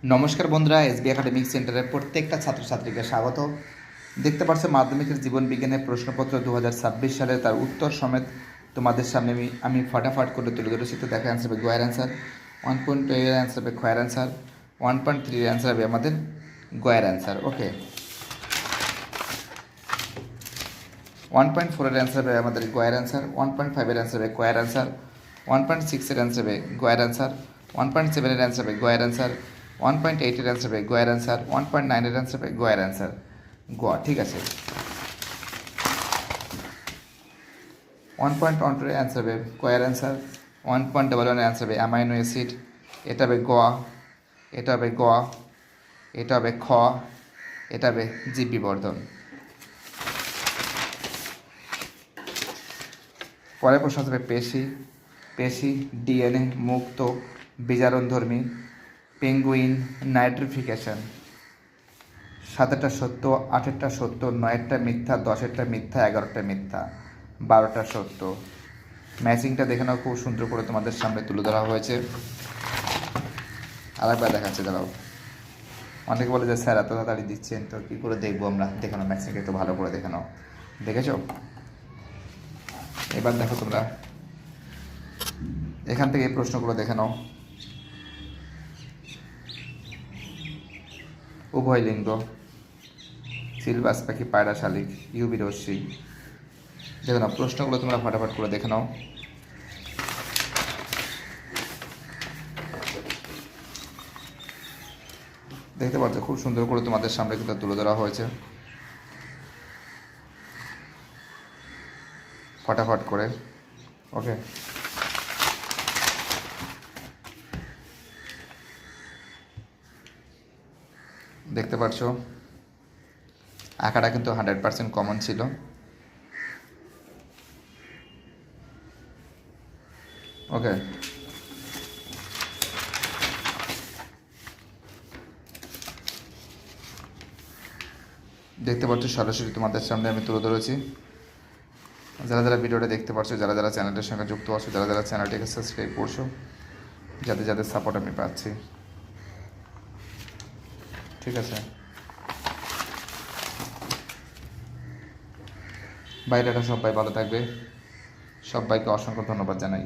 নমস্কার বন্ধুরা, SB academic সেন্টারের প্রত্যেকটা ছাত্রছাত্রীকে স্বাগত। দেখতে পাচ্ছ মাধ্যমিকের জীবন বিজ্ঞানের প্রশ্নপত্র 2026 সালে তার উত্তর সমেত তোমাদের সামনে আমি ফটাফট করে তুলে ধরেছি। তো দেখা অ্যান্সার হবে গয়ের অ্যান্সার, 1.2 এর অ্যান্সার হবে খয়ের অ্যান্সার, 1.3 এর অ্যান্সার হবে আমাদের গয়ের অ্যান্সার। ওকে, 1.4 এর অ্যান্সার হবে আমাদের গয়ের অ্যান্সার, 1.5 এর অ্যান্সার হবে কয়ের অ্যান্সার, 1.6 এর অ্যান্সার হবে গয়ের অ্যান্সার, 1.7 এর অ্যান্সার হবে গয়ের অ্যান্সার, 1.8 এর অ্যান্সার হবে গয়ের অ্যান্সার, 1.9 এর অ্যান্সার হবে গয়ের অ্যান্সার। ঠিক আছে। 1.12 এর অ্যান্সার হবে কয়ের অ্যান্সার, 1.11 এর অ্যান্সার হবে অ্যামাইনো অ্যাসিড, এটা হবে এটা হবে এটা হবে এটা হবে জীব বিবর্ধন। পরের প্রশ্ন হবে পেশি, ডিএনএ মুক্ত, বিজারণধর্মী, পেঙ্গুইন, নাইট্রিফিকেশন। 7টা সত্য, 8টা সত্য, 9টা মিথ্যা, 10টা মিথ্যা, 11টা মিথ্যা, 12টা সত্য। ম্যাচিংটা দেখে নাও, খুব সুন্দর করে তোমাদের সামনে তুলে ধরা হয়েছে। আরেকবার দেখাচ্ছে, দাঁড়াও। অনেকে বলে যে স্যার এত তাড়াতাড়ি দিচ্ছেন, তো কী করে দেখবো আমরা? দেখে নাও, ম্যাচিংটা একটু ভালো করে দেখে নাও। দেখেছো? এবার দেখো তোমরা এখান থেকে এই প্রশ্নগুলো দেখে নাও। উভয় লিঙ্গ, সিলভাস পাখি, পায়রা শালিক, ইউবি রশ্মি। দেখে নাও প্রশ্নগুলো তোমরা ফটাফট করে দেখে নাও। দেখতে পাচ্ছ খুব সুন্দর করে তোমাদের সামনে কিন্তু তুলে ধরা হয়েছে। ফটাফট করে। ওকে, দেখতে পাচ্ছ আঁকাটা কিন্তু 100% কমন ছিল। ওকে, দেখতে পাচ্ছ সরাসরি তোমাদের সামনে আমি তুলে ধরেছি। যারা যারা ভিডিওটা দেখতে পাচ্ছ, যারা যারা চ্যানেলটির সঙ্গে যুক্ত আছো, যারা যারা চ্যানেলটিকে সাবস্ক্রাইব করছো, যাদের যাদের সাপোর্ট আমি পাচ্ছি। ঠিক আছে, বাইরেটা সবাই ভালো থাকবে। সবাইকে অসংখ্য ধন্যবাদ জানাই।